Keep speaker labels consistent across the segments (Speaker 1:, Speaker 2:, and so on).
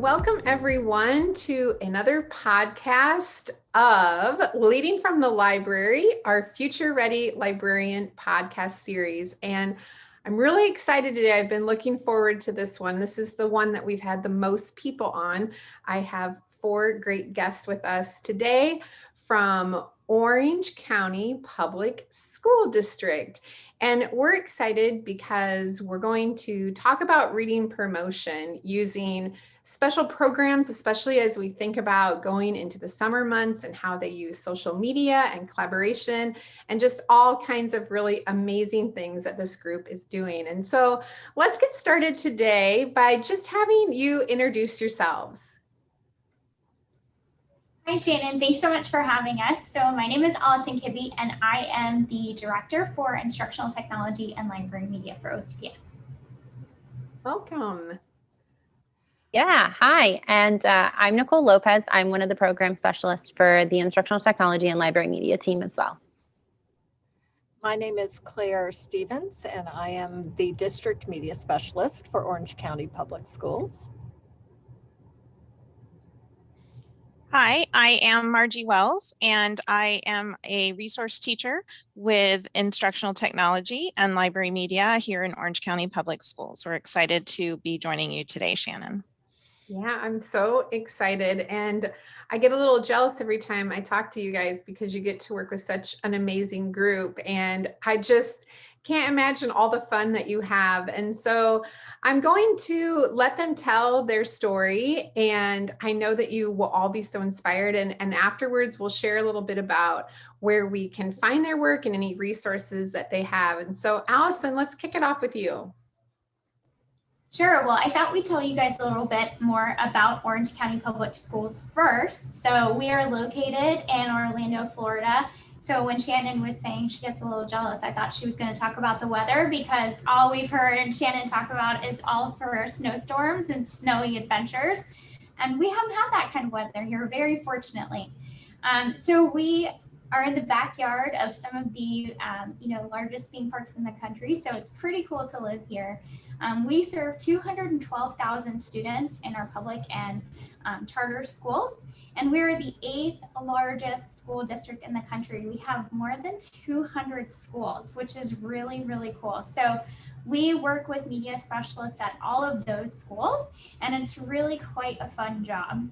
Speaker 1: Welcome everyone to another podcast of Leading from the Library, our Future Ready Librarian podcast series. And I'm really excited today. I've been looking forward to this one. This is the one that we've had the most people on. I have 4 great guests with us today from Orange County Public School District. And we're excited because we're going to talk about reading promotion using special programs, especially as we think about going into the summer months and how they use social media and collaboration and just all kinds of really amazing things that this group is doing. And so let's get started today by just having you introduce yourselves.
Speaker 2: Hi, Shannon. Thanks so much for having us. So my name is Allison Kibbe, and I am the Director for Instructional Technology and Library Media for OCPS.
Speaker 1: Welcome.
Speaker 3: Yeah, hi, and I'm Nicole Lopez. I'm one of the program specialists for the Instructional Technology and Library Media team as well.
Speaker 4: My name is Claire Stevens, and I am the District Media Specialist for Orange County Public Schools.
Speaker 5: Hi, I am Margie Wells, and I am a resource teacher with Instructional Technology and Library Media here in Orange County Public Schools. We're excited to be joining you today, Shannon.
Speaker 1: Yeah, I'm so excited. And I get a little jealous every time I talk to you guys because you get to work with such an amazing group. And I just can't imagine all the fun that you have. And so I'm going to let them tell their story. And I know that you will all be so inspired. And afterwards, we'll share a little bit about where we can find their work and any resources that they have. And so, Allison, let's kick it off with you.
Speaker 2: Sure. Well, I thought we'd tell you guys a little bit more about Orange County Public Schools first. So we are located in Orlando, Florida. So when Shannon was saying she gets a little jealous, I thought she was going to talk about the weather because all we've heard Shannon talk about is all for snowstorms and snowy adventures. And we haven't had that kind of weather here, very fortunately. So we are in the backyard of some of the largest theme parks in the country. So it's pretty cool to live here. We serve 212,000 students in our public and charter schools, and we're the 8th largest school district in the country. We have more than 200 schools, which is really, really cool. So we work with media specialists at all of those schools, and it's really quite a fun job.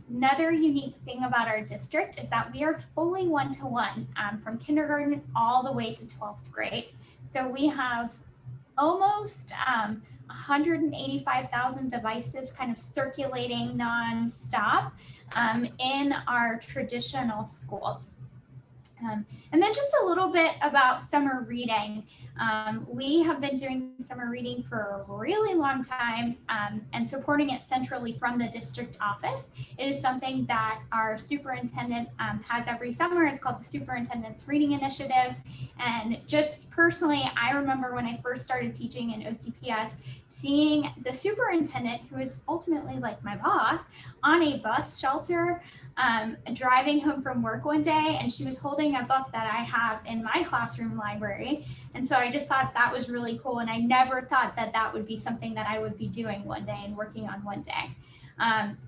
Speaker 2: Another unique thing about our district is that we are fully one-to-one from kindergarten all the way to 12th grade. So we have almost 185,000 devices kind of circulating nonstop in our traditional schools. And then just a little bit about summer reading. We have been doing summer reading for a really long time and supporting it centrally from the district office. It is something that our superintendent has every summer. It's called the Superintendent's Reading Initiative. And just personally, I remember when I first started teaching in OCPS, seeing the superintendent, who is ultimately like my boss, on a bus shelter driving home from work one day, and she was holding a book that I have in my classroom library. And so I just thought that was really cool. And I never thought that that would be something that I would be doing one day and working on one day.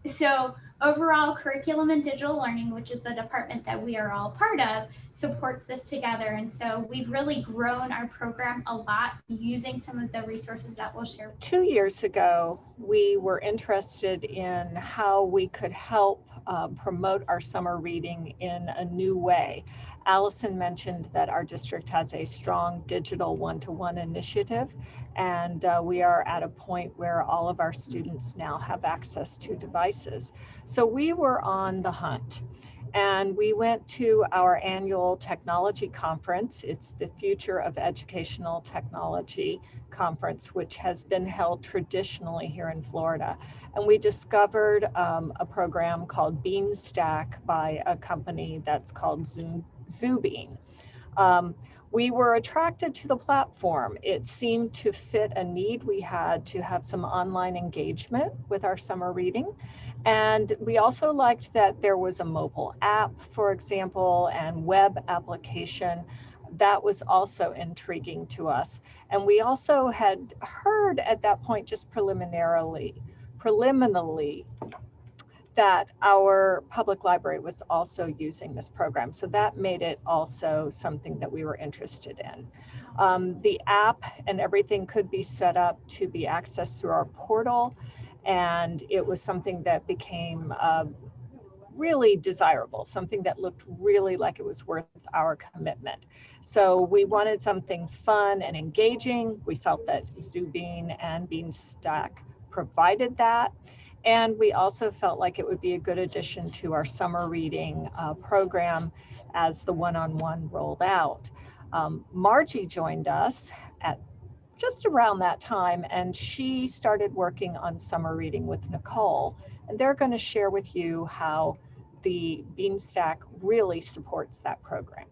Speaker 2: So overall, curriculum and digital learning, which is the department that we are all part of, supports this together. And so we've really grown our program a lot using some of the resources that we'll share.
Speaker 4: 2 years ago, we were interested in how we could help promote our summer reading in a new way. Allison mentioned that our district has a strong digital one-to-one initiative, and we are at a point where all of our students now have access to devices. So we were on the hunt, and we went to our annual technology conference. It's the Future of Educational Technology conference, which has been held traditionally here in Florida. And we discovered a program called Beanstack by a company that's called Zubean. We were attracted to the platform. It seemed to fit a need we had to have some online engagement with our summer reading. And we also liked that there was a mobile app, for example, and web application. That was also intriguing to us. And we also had heard at that point, just preliminarily, preliminarily that our public library was also using this program. So that made it also something that we were interested in. The app and everything could be set up to be accessed through our portal, and it was something that became really desirable, something that looked really like it was worth our commitment. So we wanted something fun and engaging. We felt that Zubeen and Beanstack provided that. And we also felt like it would be a good addition to our summer reading program as the one-on-one rolled out. Margie joined us at just around that time, and she started working on summer reading with Nicole. And they're going to share with you how the Beanstack really supports that program.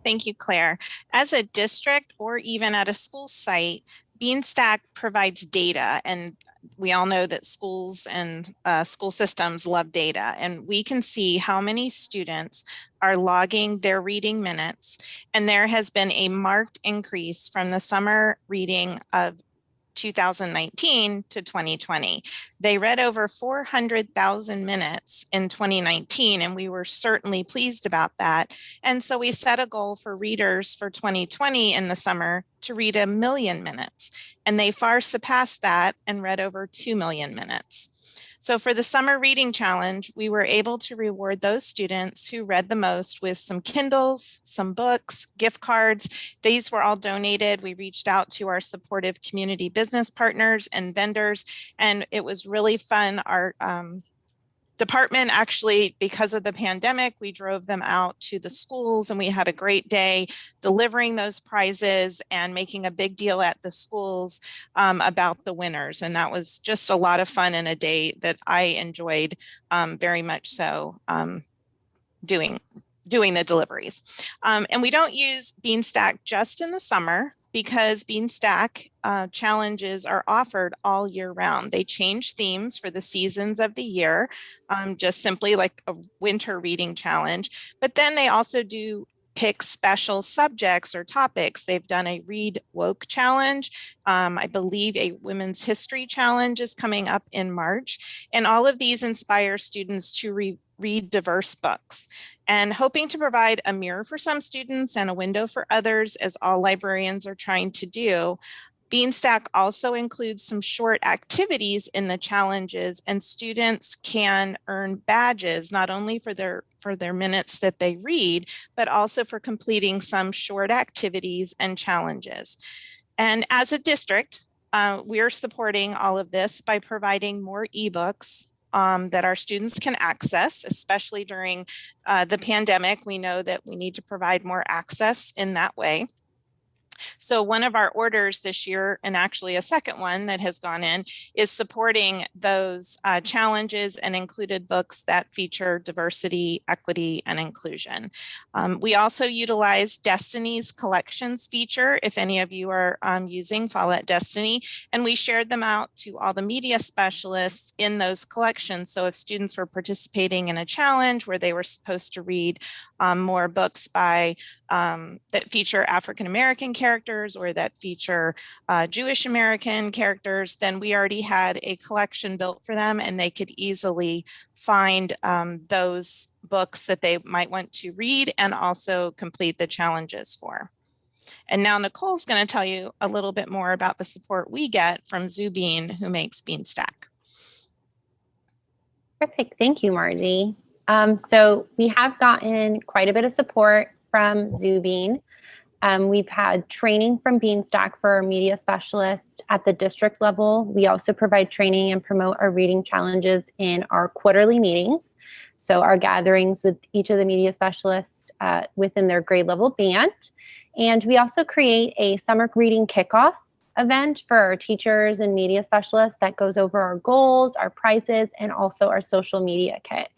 Speaker 5: Thank you, Claire. As a district or even at a school site, Beanstack provides data, and we all know that schools and school systems love data, and we can see how many students are logging their reading minutes, and there has been a marked increase from the summer reading of 2019 to 2020. They read over 400,000 minutes in 2019, and we were certainly pleased about that. And so we set a goal for readers for 2020 in the summer to read 1 million minutes, and they far surpassed that and read over 2 million minutes. So for the summer reading challenge, we were able to reward those students who read the most with some Kindles, some books, gift cards. These were all donated. We reached out to our supportive community business partners and vendors, and it was really fun. Our department actually, because of the pandemic, we drove them out to the schools, and we had a great day delivering those prizes and making a big deal at the schools about the winners. And that was just a lot of fun and a day that I enjoyed very much so doing the deliveries. And we don't use Beanstack just in the summer, because Beanstack challenges are offered all year round. They change themes for the seasons of the year, just simply like a winter reading challenge. But then they also do pick special subjects or topics. They've done a Read Woke challenge. I believe a Women's History challenge is coming up in March. And all of these inspire students to read diverse books, and hoping to provide a mirror for some students and a window for others, as all librarians are trying to do. Beanstack also includes some short activities in the challenges, and students can earn badges not only for their minutes that they read, but also for completing some short activities and challenges. And as a district, we're supporting all of this by providing more ebooks that our students can access, especially during the pandemic. We know that we need to provide more access in that way. So one of our orders this year, and actually a second one that has gone in, is supporting those challenges and included books that feature diversity, equity, and inclusion. We also utilize Destiny's collections feature, if any of you are using Follett Destiny, and we shared them out to all the media specialists in those collections. So if students were participating in a challenge where they were supposed to read more books by that feature African American characters or that feature Jewish American characters, then we already had a collection built for them, and they could easily find those books that they might want to read and also complete the challenges for. And now Nicole's going to tell you a little bit more about the support we get from Zubeen, who makes Beanstack.
Speaker 3: Perfect. Thank you, Margie. So we have gotten quite a bit of support from Zubeen. We've had training from Beanstack for our media specialists at the district level. We also provide training and promote our reading challenges in our quarterly meetings. So our gatherings with each of the media specialists within their grade level band. And we also create a summer reading kickoff event for our teachers and media specialists that goes over our goals, our prizes, and also our social media kit,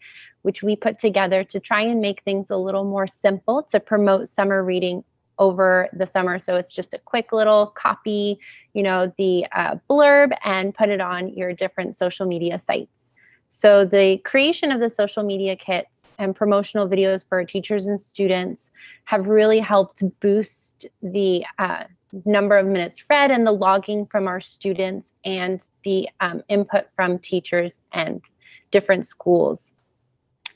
Speaker 3: which we put together to try and make things a little more simple to promote summer reading over the summer. So it's just a quick little copy, the blurb, and put it on your different social media sites. So the creation of the social media kits and promotional videos for our teachers and students have really helped boost the number of minutes read and the logging from our students and the input from teachers and different schools.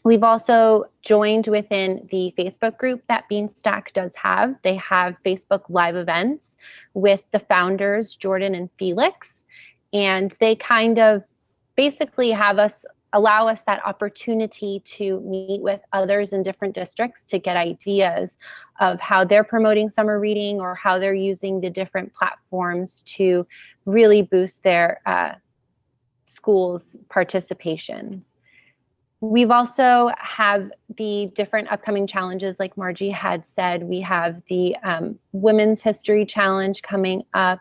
Speaker 3: We've also joined within the Facebook group that Beanstack does have. They have Facebook Live events with the founders, Jordan and Felix, and they kind of basically allow us that opportunity to meet with others in different districts to get ideas of how they're promoting summer reading or how they're using the different platforms to really boost their schools' participations. We've also have the different upcoming challenges, like Margie had said. We have the Women's History Challenge coming up,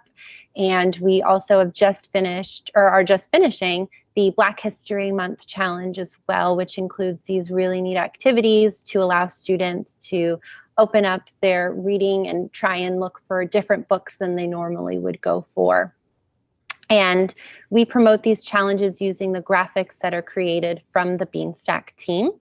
Speaker 3: and we also have just finished, or are just finishing, the Black History Month Challenge as well, which includes these really neat activities to allow students to open up their reading and try and look for different books than they normally would go for. And we promote these challenges using the graphics that are created from the Beanstack team.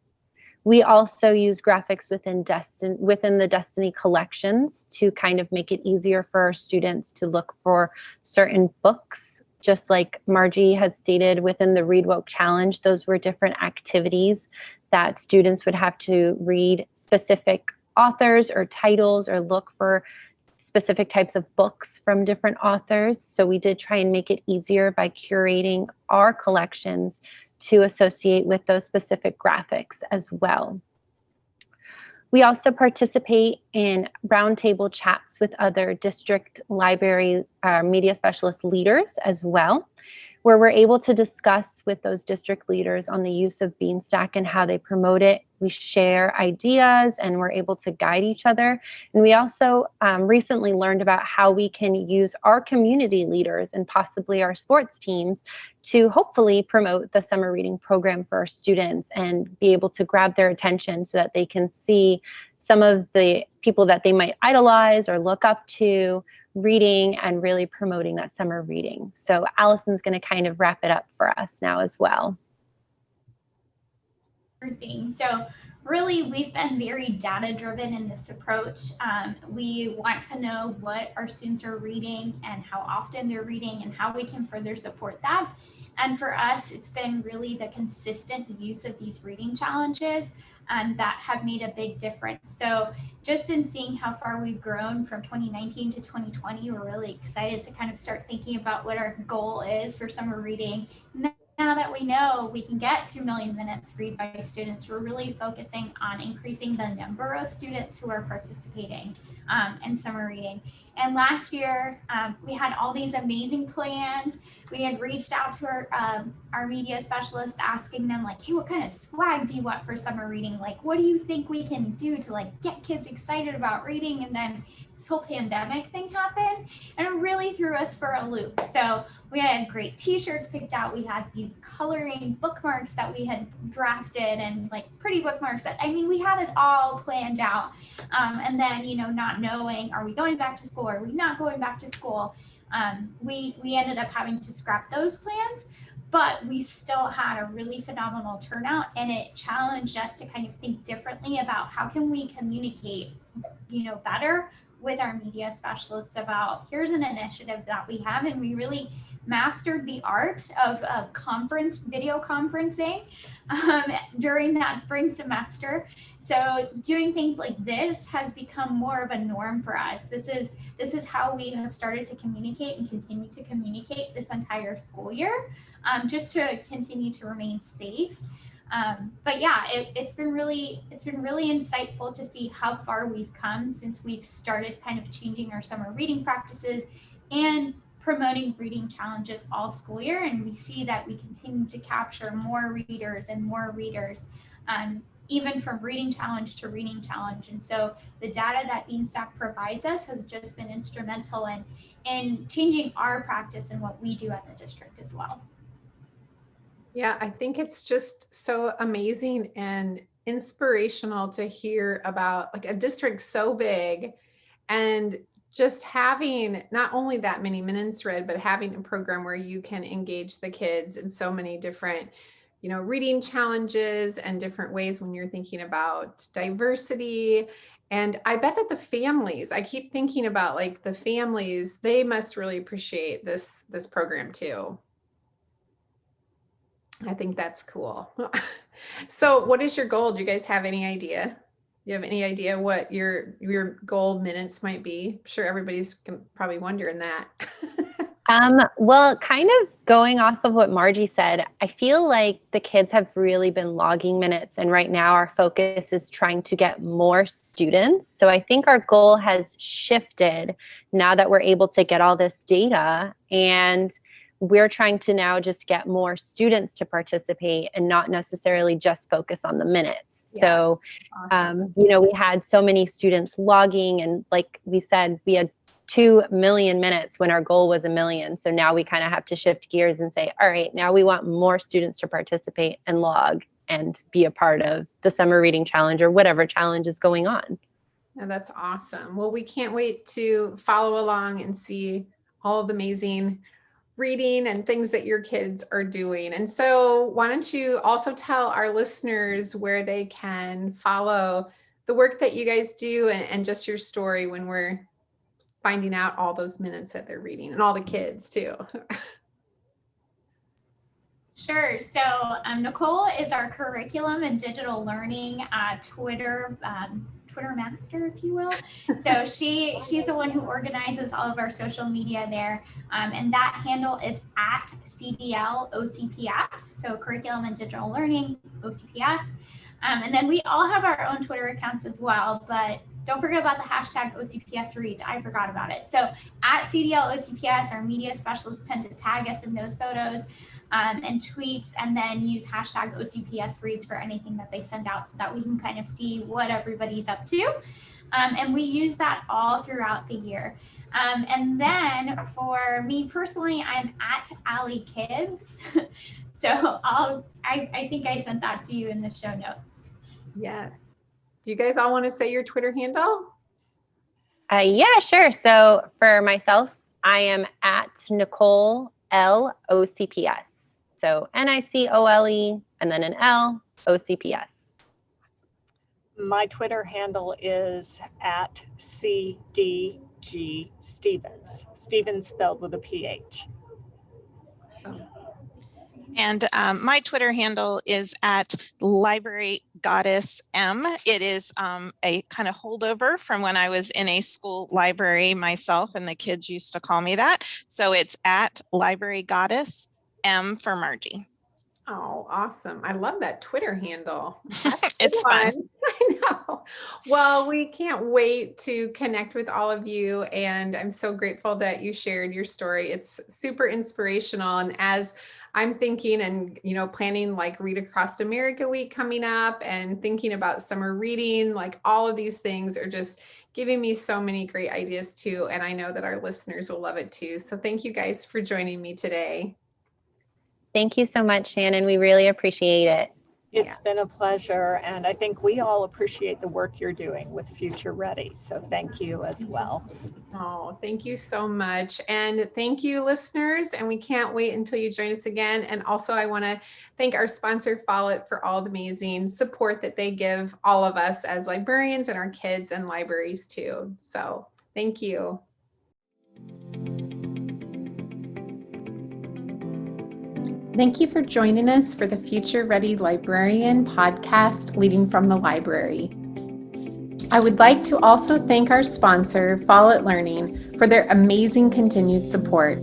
Speaker 3: We also use graphics within the Destiny collections to kind of make it easier for our students to look for certain books. Just like Margie had stated, within the Read Woke Challenge, those were different activities that students would have to read specific authors or titles or look for specific types of books from different authors. So we did try and make it easier by curating our collections to associate with those specific graphics as well. We also participate in roundtable chats with other district library media specialist leaders as well, where we're able to discuss with those district leaders on the use of Beanstack and how they promote it. We share ideas and we're able to guide each other. And we also recently learned about how we can use our community leaders and possibly our sports teams to hopefully promote the summer reading program for our students and be able to grab their attention so that they can see some of the people that they might idolize or look up to reading and really promoting that summer reading. So Allison's going to kind of wrap it up for us now as well.
Speaker 2: So really, we've been very data driven in this approach. We want to know what our students are reading and how often they're reading and how we can further support that. And for us, it's been really the consistent use of these reading challenges that have made a big difference. So just in seeing how far we've grown from 2019 to 2020, we're really excited to kind of start thinking about what our goal is for summer reading. Now that we know we can get 2 million minutes read by students, we're really focusing on increasing the number of students who are participating in summer reading. And last year, we had all these amazing plans. We had reached out to our media specialists, asking them like, hey, what kind of swag do you want for summer reading? Like, what do you think we can do to like get kids excited about reading? And then this whole pandemic thing happened and it really threw us for a loop. So we had great t-shirts picked out. We had these coloring bookmarks that we had drafted and like pretty bookmarks that, I mean, we had it all planned out. And then, you know, not knowing, are we going back to school? Are we not going back to school? We ended up having to scrap those plans, but we still had a really phenomenal turnout, and it challenged us to kind of think differently about how can we communicate, you know, better with our media specialists about here's an initiative that we have, and we really mastered the art of video conferencing during that spring semester. So doing things like this has become more of a norm for us. This is how we have started to communicate and continue to communicate this entire school year, just to continue to remain safe. But yeah, it's been really insightful to see how far we've come since we've started kind of changing our summer reading practices and promoting reading challenges all school year. And we see that we continue to capture more readers and more readers, even from reading challenge to reading challenge. And so the data that Beanstack provides us has just been instrumental in changing our practice and what we do at the district as well.
Speaker 1: Yeah, I think it's just so amazing and inspirational to hear about like a district so big and just having not only that many minutes read, but having a program where you can engage the kids in so many different, you know, reading challenges and different ways when you're thinking about diversity And I bet that the families, I keep thinking about like the families, they must really appreciate this program too. I think that's cool. So what is your goal? Do you guys have any idea? Do you have any idea what your goal minutes might be? I'm sure everybody's probably wondering that.
Speaker 3: Well, kind of going off of what Margie said, I feel like the kids have really been logging minutes, and right now our focus is trying to get more students. So I think our goal has shifted now that we're able to get all this data, and we're trying to now just get more students to participate and not necessarily just focus on the minutes.
Speaker 1: Yeah.
Speaker 3: So,
Speaker 1: Awesome.
Speaker 3: we had so many students logging, and like we said, we had 2 million minutes when our goal was 1 million. So now we kind of have to shift gears and say, all right, now we want more students to participate and log and be a part of the summer reading challenge or whatever challenge is going on.
Speaker 1: And that's awesome. Well, we can't wait to follow along and see all of the amazing reading and things that your kids are doing. And so why don't you also tell our listeners where they can follow the work that you guys do and just your story when we're finding out all those minutes that they're reading, and all the kids too.
Speaker 2: Sure. So Nicole is our curriculum and digital learning Twitter master, if you will. So she's the one who organizes all of our social media there. And that handle is at CDL OCPS. So curriculum and digital learning, OCPS. And then we all have our own Twitter accounts as well, but don't forget about the hashtag OCPS reads. I forgot about it. So at CDL OCPS, our media specialists tend to tag us in those photos and tweets, and then use hashtag OCPS reads for anything that they send out so that we can kind of see what everybody's up to. And we use that all throughout the year. And then for me personally, I'm at Allie Kibbs. So I think I sent that to you in the show notes.
Speaker 1: Yes. Do you guys all want to say your Twitter handle?
Speaker 3: Yeah, sure. So for myself, I am at Nicole L OCPS. So NICOLE and then an L OCPS.
Speaker 4: My Twitter handle is at CDG Stevens. Stevens spelled with a PH.
Speaker 1: So.
Speaker 5: And my Twitter handle is at Library Goddess M. It is a kind of holdover from when I was in a school library myself, and the kids used to call me that. So it's at Library Goddess M for Margie.
Speaker 1: Oh, awesome. I love that Twitter handle.
Speaker 5: It's fun.
Speaker 1: I know. Well, we can't wait to connect with all of you. And I'm so grateful that you shared your story. It's super inspirational. And as I'm thinking and, planning like Read Across America Week coming up and thinking about summer reading, like all of these things are just giving me so many great ideas too. And I know that our listeners will love it too. So thank you guys for joining me today.
Speaker 3: Thank you so much, Shannon. We really appreciate it.
Speaker 4: It's been a pleasure, and I think we all appreciate the work you're doing with Future Ready. So thank you as well.
Speaker 1: Oh, thank you so much. And thank you, listeners. And we can't wait until you join us again. And also, I want to thank our sponsor, Follett, for all the amazing support that they give all of us as librarians and our kids and libraries too. So thank you. Thank you for joining us for the Future Ready Librarian podcast, Leading from the Library. I would like to also thank our sponsor, Follett Learning, for their amazing continued support.